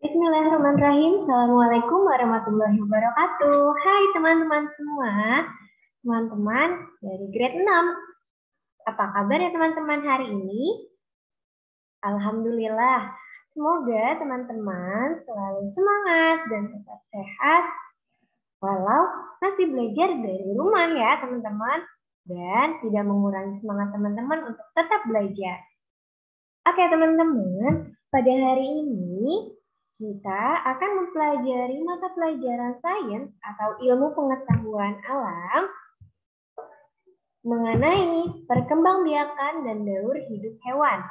Bismillahirrahmanirrahim. Assalamualaikum warahmatullahi wabarakatuh. Hai teman-teman semua, teman-teman dari grade 6. Apa kabar ya teman-teman hari ini? Alhamdulillah. Semoga teman-teman selalu semangat dan tetap sehat walau masih belajar dari rumah ya teman-teman, dan tidak mengurangi semangat teman-teman untuk tetap belajar. Oke teman-teman, pada hari ini kita akan mempelajari mata pelajaran sains atau ilmu pengetahuan alam mengenai perkembangbiakan dan daur hidup hewan.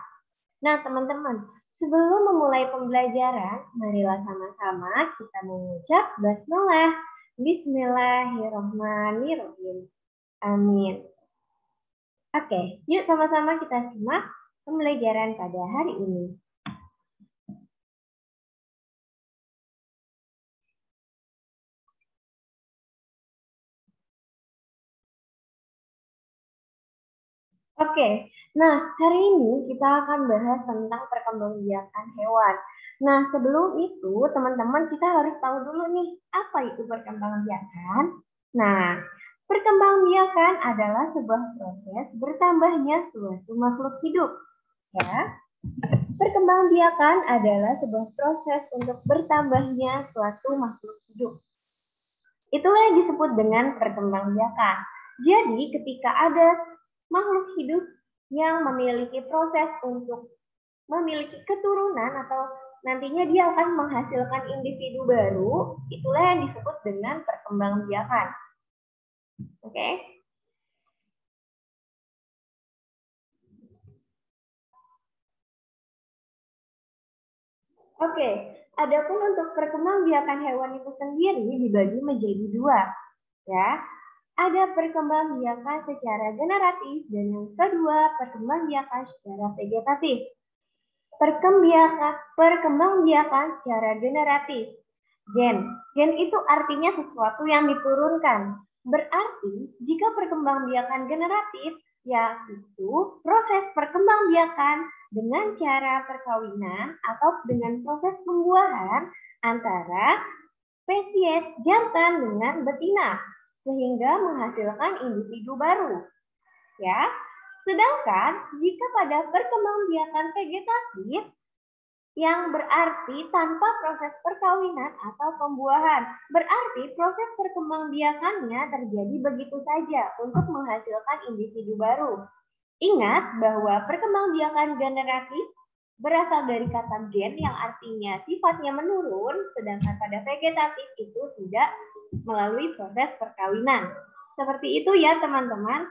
Nah teman-teman, sebelum memulai pembelajaran, marilah sama-sama kita mengucap basmalah. Bismillahirrahmanirrahim. Amin. Oke, yuk sama-sama kita simak pembelajaran pada hari ini. Oke, nah hari ini kita akan bahas tentang perkembangbiakan hewan. Nah, sebelum itu teman-teman kita harus tahu dulu nih, apa itu perkembangbiakan? Nah, perkembangbiakan adalah sebuah proses bertambahnya suatu makhluk hidup. Ya, perkembangbiakan adalah sebuah proses untuk bertambahnya suatu makhluk hidup. Itulah yang disebut dengan perkembangbiakan. Jadi, ketika ada makhluk hidup yang memiliki proses untuk memiliki keturunan atau nantinya dia akan menghasilkan individu baru, itulah yang disebut dengan perkembangbiakan. Oke? Oke, adapun untuk perkembangbiakan hewan itu sendiri dibagi menjadi dua, ya. Ada perkembangbiakan secara generatif dan yang kedua perkembangbiakan secara vegetatif. Perkembangbiakan secara generatif. Gen itu artinya sesuatu yang diturunkan. Berarti jika perkembangbiakan generatif, yaitu proses perkembangbiakan dengan cara perkawinan atau dengan proses pembuahan antara spesies jantan dengan betina sehingga menghasilkan individu baru. Ya, sedangkan jika pada perkembangbiakan vegetatif yang berarti tanpa proses perkawinan atau pembuahan, berarti proses perkembangbiakannya terjadi begitu saja untuk menghasilkan individu baru. Ingat bahwa perkembangbiakan generatif berasal dari kata gen yang artinya sifatnya menurun, sedangkan pada vegetatif itu tidak melalui proses perkawinan. Seperti itu ya teman-teman.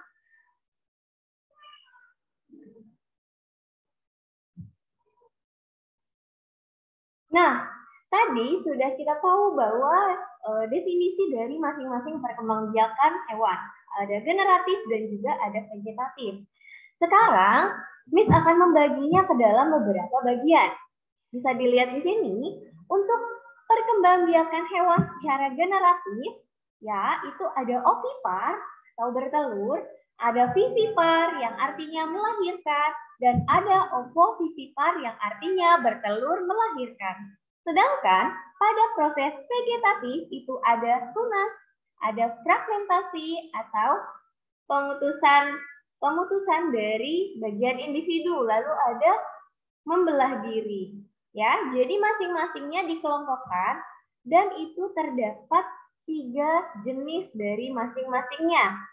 Nah, tadi sudah kita tahu bahwa definisi dari masing-masing perkembangbiakan hewan. Ada generatif dan juga ada vegetatif. Sekarang, Miss akan membaginya ke dalam beberapa bagian. Bisa dilihat di sini, untuk perkembangbiakan hewan secara generatif, ya itu ada ovipar atau bertelur, ada vivipar yang artinya melahirkan, dan ada ovovivipar yang artinya bertelur melahirkan. Sedangkan pada proses vegetatif itu ada tunas, ada fragmentasi atau pemutusan dari bagian individu, lalu ada membelah diri. Ya, jadi masing-masingnya dikelompokkan dan itu terdapat 3 jenis dari masing-masingnya.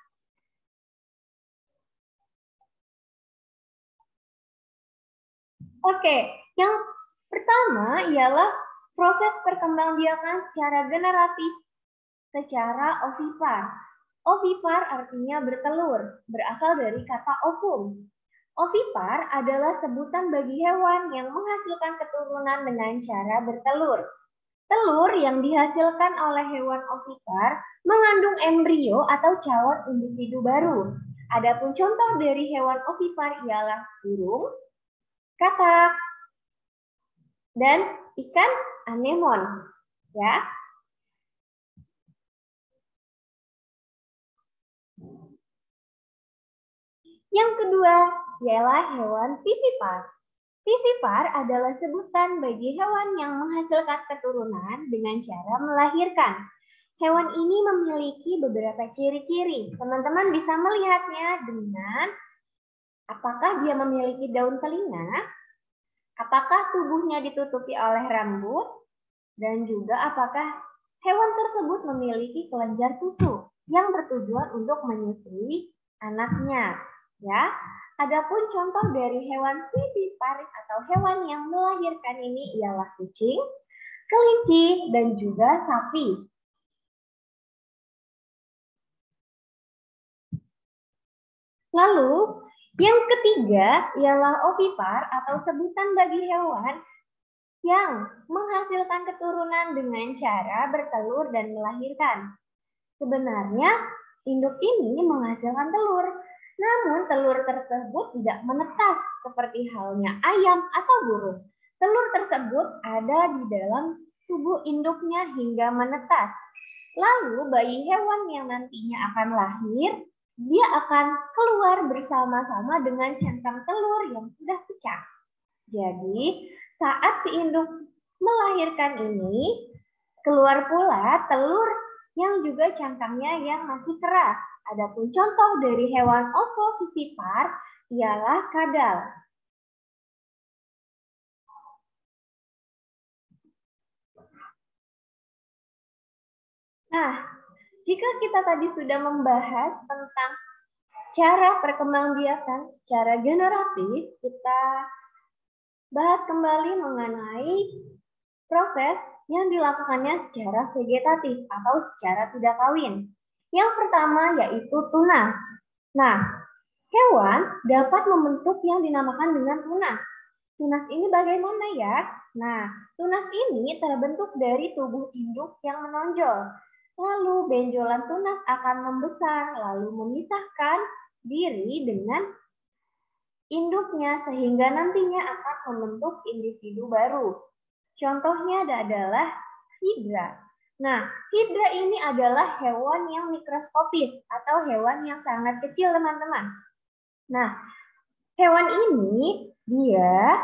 Oke, yang pertama ialah proses perkembangbiakan secara generatif secara ovipar. Ovipar artinya bertelur, berasal dari kata ovum. Ovipar adalah sebutan bagi hewan yang menghasilkan keturunan dengan cara bertelur. Telur yang dihasilkan oleh hewan ovipar mengandung embrio atau calon individu baru. Adapun contoh dari hewan ovipar ialah burung, katak, dan ikan anemon. Ya. Yang kedua ialah hewan vivipar. Vivipar adalah sebutan bagi hewan yang menghasilkan keturunan dengan cara melahirkan. Hewan ini memiliki beberapa ciri-ciri. Teman-teman bisa melihatnya dengan apakah dia memiliki daun telinga, apakah tubuhnya ditutupi oleh rambut, dan juga apakah hewan tersebut memiliki kelenjar susu yang bertujuan untuk menyusui anaknya. Ya, adapun contoh dari hewan vivipar atau hewan yang melahirkan ini ialah kucing, kelinci, dan juga sapi. Lalu, yang ketiga ialah ovipar atau sebutan bagi hewan yang menghasilkan keturunan dengan cara bertelur dan melahirkan. Sebenarnya, induk ini menghasilkan telur, namun telur tersebut tidak menetas seperti halnya ayam atau burung. Telur tersebut ada di dalam tubuh induknya hingga menetas. Lalu bayi hewan yang nantinya akan lahir, dia akan keluar bersama-sama dengan cangkang telur yang sudah pecah. Jadi, saat si induk melahirkan ini, keluar pula telur yang juga cangkangnya yang masih keras. Adapun contoh dari hewan ovovivipar ialah kadal. Nah, jika kita tadi sudah membahas tentang cara perkembangbiakan secara generatif, kita bahas kembali mengenai proses yang dilakukannya secara vegetatif atau secara tidak kawin. Yang pertama yaitu tunas. Nah, hewan dapat membentuk yang dinamakan dengan tunas. Tunas ini bagaimana ya? Nah, tunas ini terbentuk dari tubuh induk yang menonjol. Lalu benjolan tunas akan membesar, lalu memisahkan diri dengan induknya sehingga nantinya akan membentuk individu baru. Contohnya adalah hidra. Nah, hidra ini adalah hewan yang mikroskopis atau hewan yang sangat kecil, teman-teman. Nah, hewan ini dia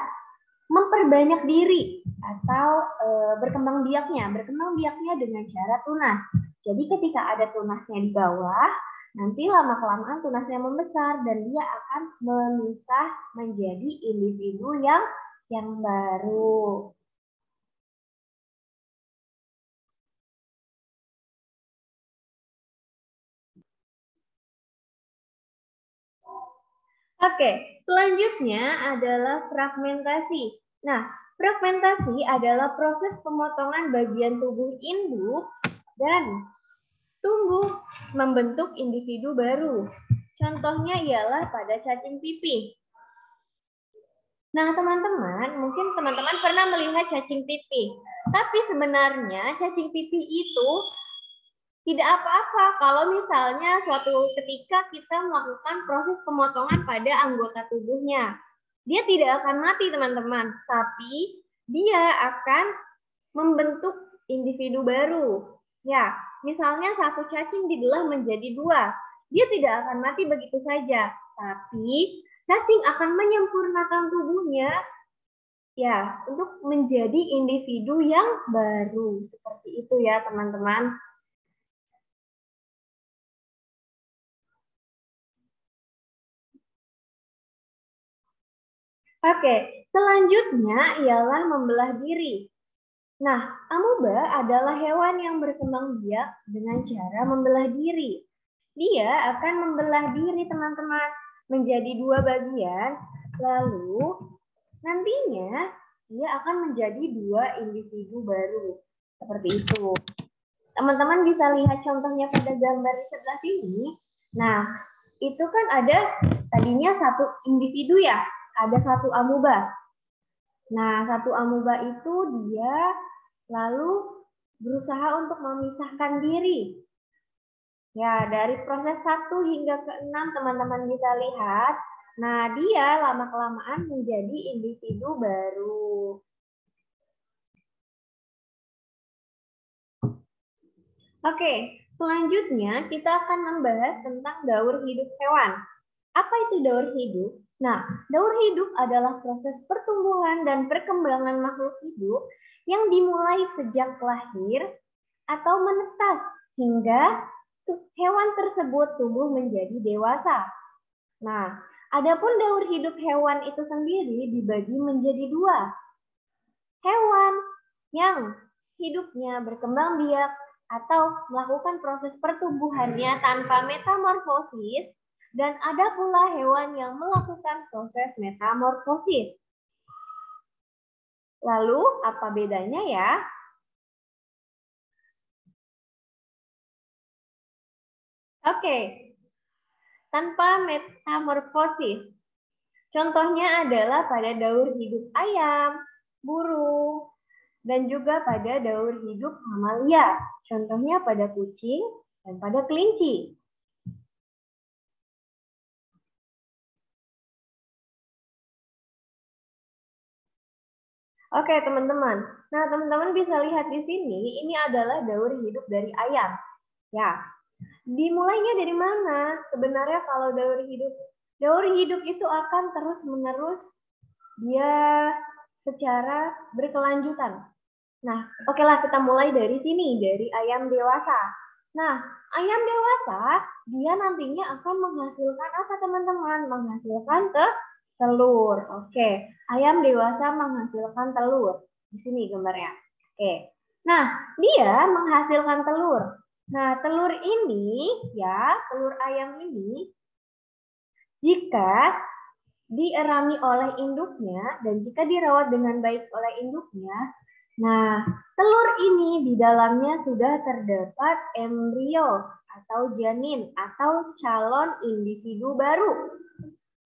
memperbanyak diri atau berkembang biaknya dengan cara tunas. Jadi ketika ada tunasnya di bawah, nanti lama-kelamaan tunasnya membesar dan dia akan memisah menjadi individu yang baru. Oke, selanjutnya adalah fragmentasi. Nah, fragmentasi adalah proses pemotongan bagian tubuh induk dan tumbuh membentuk individu baru. Contohnya ialah pada cacing pipih. Nah, teman-teman, mungkin teman-teman pernah melihat cacing pipih. Tapi sebenarnya cacing pipih itu tidak apa-apa kalau misalnya suatu ketika kita melakukan proses pemotongan pada anggota tubuhnya. Dia tidak akan mati, teman-teman, tapi dia akan membentuk individu baru. Ya, misalnya satu cacing dibelah menjadi dua. Dia tidak akan mati begitu saja, tapi cacing akan menyempurnakan tubuhnya ya untuk menjadi individu yang baru. Seperti itu ya, teman-teman. Oke, selanjutnya ialah membelah diri. Nah, amoeba adalah hewan yang berkembang biak dengan cara membelah diri. Dia akan membelah diri, teman-teman, menjadi dua bagian, lalu nantinya dia akan menjadi dua individu baru. Seperti itu. Teman-teman bisa lihat contohnya pada gambar di sebelah sini. Nah, itu kan ada tadinya satu individu ya, ada satu amoeba. Nah, satu amoeba itu dia lalu berusaha untuk memisahkan diri. Ya, dari proses 1 hingga ke 6 teman-teman bisa lihat. Nah, dia lama-kelamaan menjadi individu baru. Oke, selanjutnya kita akan membahas tentang daur hidup hewan. Apa itu daur hidup? Nah, daur hidup adalah proses pertumbuhan dan perkembangan makhluk hidup yang dimulai sejak lahir atau menetas hingga hewan tersebut tumbuh menjadi dewasa. Nah, adapun daur hidup hewan itu sendiri dibagi menjadi dua. Hewan yang hidupnya berkembang biak atau melakukan proses pertumbuhannya tanpa metamorfosis, dan ada pula hewan yang melakukan proses metamorfosis. Lalu, apa bedanya ya? Oke, tanpa metamorfosis. Contohnya adalah pada daur hidup ayam, burung, dan juga pada daur hidup mamalia. Contohnya pada kucing dan pada kelinci. Oke, teman-teman. Nah, teman-teman bisa lihat di sini, ini adalah daur hidup dari ayam. Ya, dimulainya dari mana? Sebenarnya kalau daur hidup itu akan terus-menerus dia secara berkelanjutan. Nah, okelah kita mulai dari sini, dari ayam dewasa. Nah, ayam dewasa, dia nantinya akan menghasilkan apa teman-teman? Menghasilkan telur. Oke, ayam dewasa menghasilkan telur. Di sini gambarnya. Oke. Nah, dia menghasilkan telur. Nah, telur ini, ya, telur ayam ini, jika dierami oleh induknya dan jika dirawat dengan baik oleh induknya, nah, telur ini di dalamnya sudah terdapat embrio atau janin atau calon individu baru.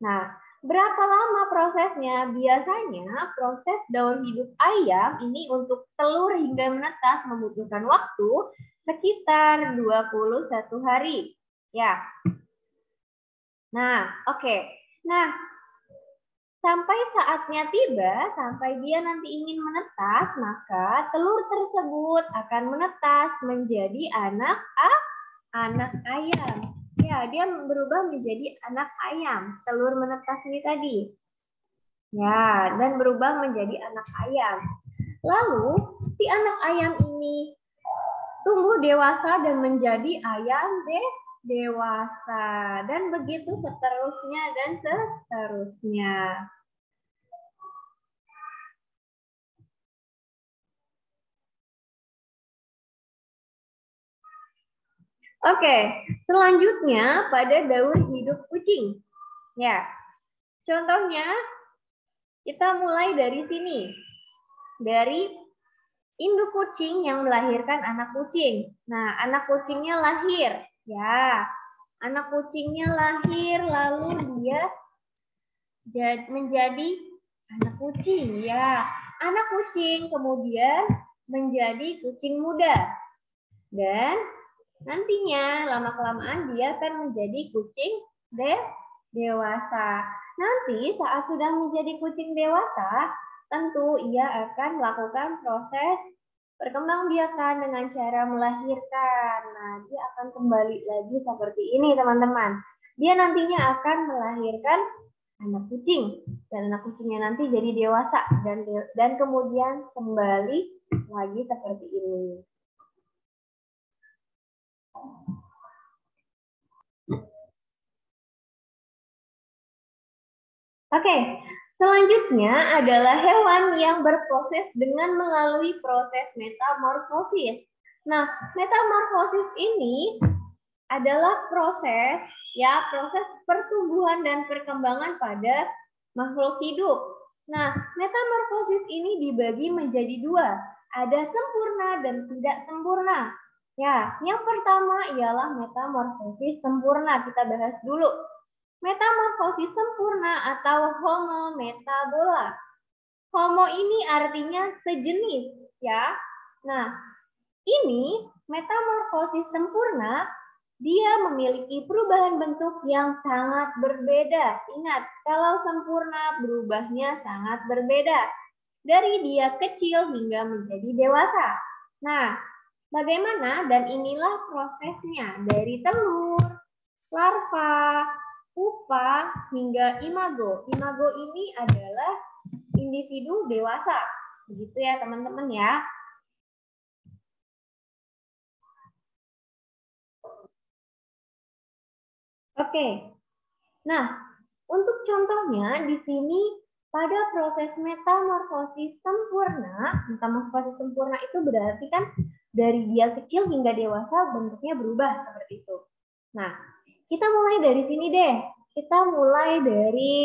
Nah, berapa lama prosesnya? Biasanya proses daur hidup ayam ini untuk telur hingga menetas membutuhkan waktu sekitar 21 hari. Ya. Nah, oke. Nah, sampai saatnya tiba, sampai dia nanti ingin menetas, maka telur tersebut akan menetas menjadi anak ayam. Ya, dia berubah menjadi anak ayam. Telur menetas ini tadi. Ya, dan berubah menjadi anak ayam. Lalu, si anak ayam ini tumbuh dewasa dan menjadi ayam dewasa. Dan begitu seterusnya dan seterusnya. Oke, selanjutnya pada daur hidup kucing. Ya, contohnya kita mulai dari sini. Dari induk kucing yang melahirkan anak kucing. Nah, anak kucingnya lahir. Ya, anak kucingnya lahir lalu dia menjadi anak kucing. Ya, anak kucing kemudian menjadi kucing muda. Dan nantinya lama-kelamaan dia akan menjadi kucing dewasa. Nanti saat sudah menjadi kucing dewasa, tentu ia akan melakukan proses perkembangbiakan dengan cara melahirkan. Nah, dia akan kembali lagi seperti ini, teman-teman. Dia nantinya akan melahirkan anak kucing dan anak kucingnya nanti jadi dewasa dan kemudian kembali lagi seperti ini. Oke, selanjutnya adalah hewan yang berproses dengan melalui proses metamorfosis. Nah, metamorfosis ini adalah proses pertumbuhan dan perkembangan pada makhluk hidup. Nah, metamorfosis ini dibagi menjadi dua, ada sempurna dan tidak sempurna. Ya, yang pertama ialah metamorfosis sempurna, kita bahas dulu. Metamorfosis sempurna atau homo metabola. Homo ini artinya sejenis, ya. Nah, ini metamorfosis sempurna, dia memiliki perubahan bentuk yang sangat berbeda. Ingat, kalau sempurna berubahnya sangat berbeda. Dari dia kecil hingga menjadi dewasa. Nah, bagaimana? Dan inilah prosesnya dari telur, larva, pupa, hingga imago. Imago ini adalah individu dewasa. Begitu ya teman-teman ya. Oke. Nah, untuk contohnya di sini pada proses metamorfosis sempurna, metamorfosis sempurna itu berarti kan dari dia kecil hingga dewasa bentuknya berubah seperti itu. Nah, kita mulai dari sini deh. Kita mulai dari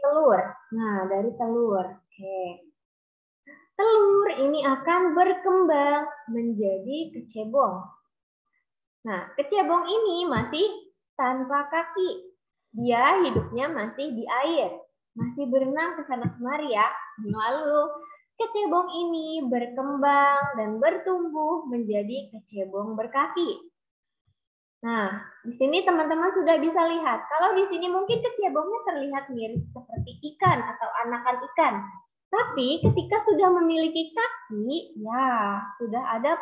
telur. Nah, dari telur. Oke. Telur ini akan berkembang menjadi kecebong. Nah, kecebong ini masih tanpa kaki. Dia hidupnya masih di air, masih berenang ke sana kemari ya. Lalu kecebong ini berkembang dan bertumbuh menjadi kecebong berkaki. Nah, di sini teman-teman sudah bisa lihat. Kalau di sini mungkin kecebongnya terlihat mirip seperti ikan atau anakan ikan. Tapi ketika sudah memiliki kaki, ya sudah ada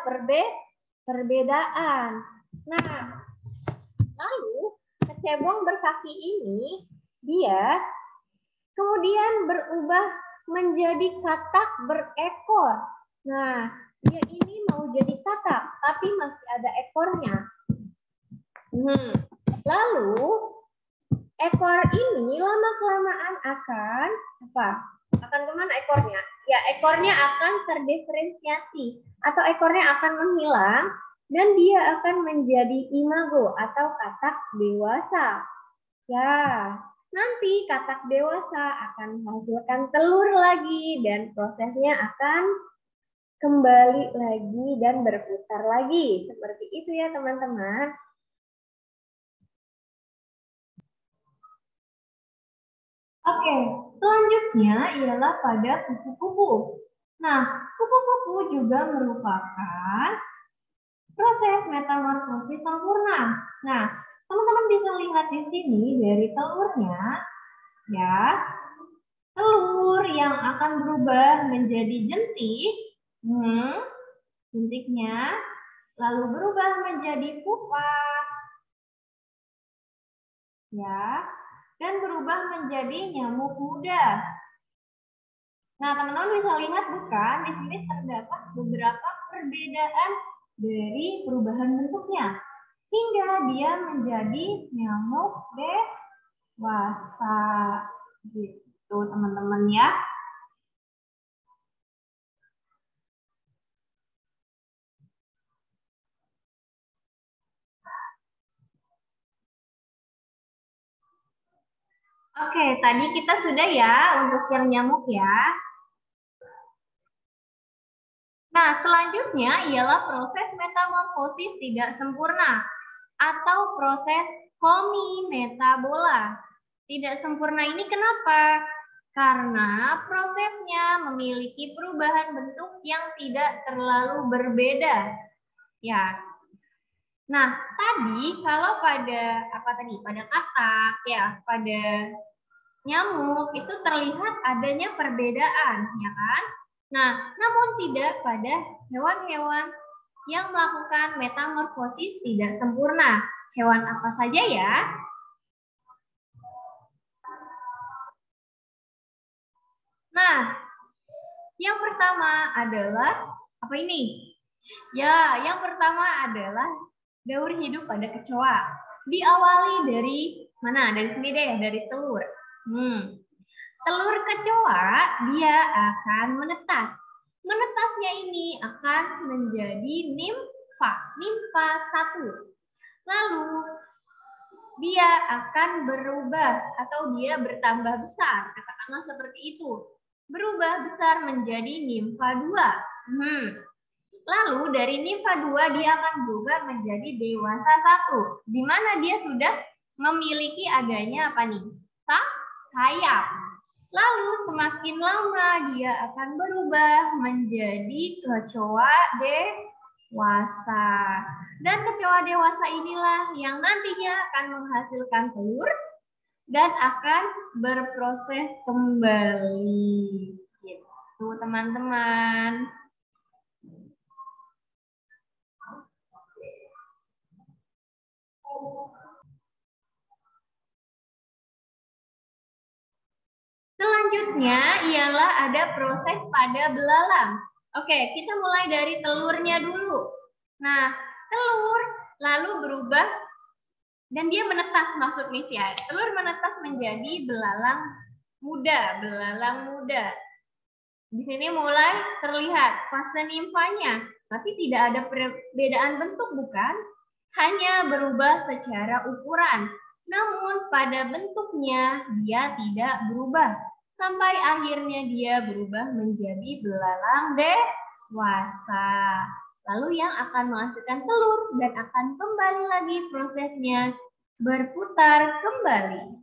perbedaan. Nah, lalu kecebong berkaki ini dia kemudian berubah menjadi katak berekor. Nah, dia ini mau jadi katak, tapi masih ada ekornya. Lalu ekor ini lama-kelamaan akan apa? Akan kemana ekornya? Ya, ekornya akan terdiferensiasi atau ekornya akan menghilang dan dia akan menjadi imago atau katak dewasa. Ya, nanti katak dewasa akan menghasilkan telur lagi dan prosesnya akan kembali lagi dan berputar lagi. Seperti itu ya teman-teman. Oke, selanjutnya ialah pada kupu-kupu. Nah, kupu-kupu juga merupakan proses metamorfosis sempurna. Nah, teman-teman bisa lihat di sini dari telurnya, ya, telur yang akan berubah menjadi jentik, jentiknya, lalu berubah menjadi pupa, ya, dan berubah menjadi nyamuk muda. Nah, teman-teman bisa lihat bukan, di sini terdapat beberapa perbedaan dari perubahan bentuknya. Hingga dia menjadi nyamuk dewasa. Gitu, teman-teman ya. Oke, tadi kita sudah ya untuk yang nyamuk ya. Nah, selanjutnya ialah proses metamorfosis tidak sempurna atau proses homimetabola. Tidak sempurna ini kenapa? Karena prosesnya memiliki perubahan bentuk yang tidak terlalu berbeda. Ya. Nah, tadi kalau pada apa tadi? Pada katak ya, pada nyamuk itu terlihat adanya perbedaan, ya kan? Nah, namun tidak pada hewan-hewan yang melakukan metamorfosis tidak sempurna. Hewan apa saja ya? Nah, yang pertama adalah apa ini? Ya, yang pertama adalah daur hidup pada kecoa. Diawali dari mana? Dari sini deh, dari telur. Telur kecoa dia akan menetas. Menetasnya ini akan menjadi nimfa 1. Lalu dia akan berubah atau dia bertambah besar, katakanlah seperti itu. Berubah besar menjadi nimfa 2. Lalu dari nimfa 2 dia akan berubah menjadi dewasa 1, di mana dia sudah memiliki adanya apa nih? Sayap. Lalu semakin lama dia akan berubah menjadi kecoa dewasa. Dan kecoa dewasa inilah yang nantinya akan menghasilkan telur dan akan berproses kembali. Gitu, teman-teman. Selanjutnya ialah ada proses pada belalang. Oke, kita mulai dari telurnya dulu. Nah, telur lalu berubah dan dia menetas, maksudnya ya. Telur menetas menjadi belalang muda. Di sini mulai terlihat fase nimfanya, tapi tidak ada perbedaan bentuk, bukan? Hanya berubah secara ukuran. Namun pada bentuknya dia tidak berubah. Sampai akhirnya dia berubah menjadi belalang dewasa. Lalu yang akan menghasilkan telur dan akan kembali lagi prosesnya berputar kembali.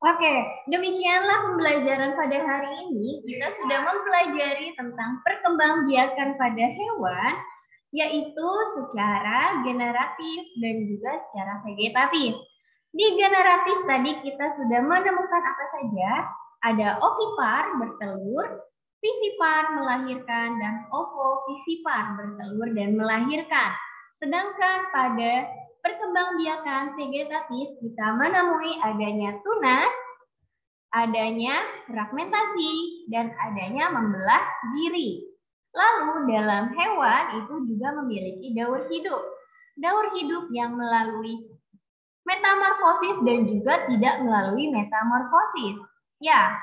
Oke, demikianlah pembelajaran pada hari ini. Kita sudah mempelajari tentang perkembangbiakan pada hewan, yaitu secara generatif dan juga secara vegetatif. Di generatif tadi kita sudah menemukan apa saja? Ada ovipar bertelur, vivipar melahirkan, dan ovovisipar bertelur dan melahirkan. Sedangkan pada perkembangbiakan vegetatif kita menemui adanya tunas, adanya fragmentasi, dan adanya membelah diri. Lalu dalam hewan itu juga memiliki daur hidup. Daur hidup yang melalui metamorfosis dan juga tidak melalui metamorfosis. Ya.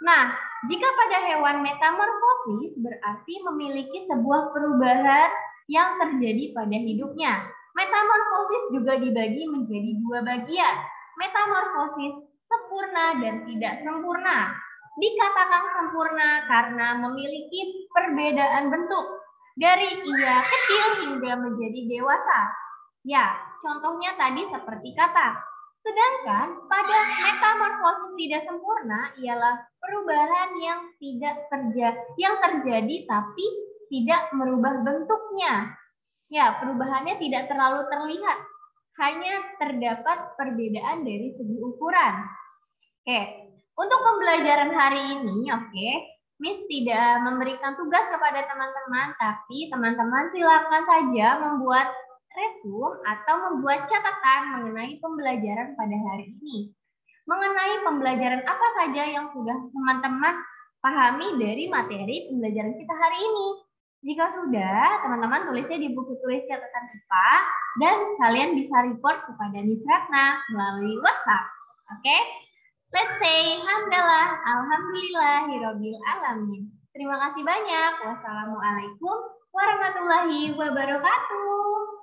Nah, jika pada hewan metamorfosis berarti memiliki sebuah perubahan yang terjadi pada hidupnya. Metamorfosis juga dibagi menjadi dua bagian. Metamorfosis sempurna dan tidak sempurna. Dikatakan sempurna karena memiliki perbedaan bentuk dari ia kecil hingga menjadi dewasa. Ya, contohnya tadi seperti kata. Sedangkan pada metamorfosis tidak sempurna ialah perubahan yang terjadi tapi tidak merubah bentuknya. Ya, perubahannya tidak terlalu terlihat. Hanya terdapat perbedaan dari segi ukuran. Oke, untuk pembelajaran hari ini, Miss tidak memberikan tugas kepada teman-teman, tapi teman-teman silakan saja membuat resume atau membuat catatan mengenai pembelajaran pada hari ini. Mengenai pembelajaran apa saja yang sudah teman-teman pahami dari materi pembelajaran kita hari ini. Jika sudah, teman-teman tulisnya di buku tulis catatan IPA dan kalian bisa report kepada Miss Ratna melalui WhatsApp. Oke? Let's say hamdalah, alhamdulillahirabbil alamin. Terima kasih banyak. Wassalamualaikum warahmatullahi wabarakatuh.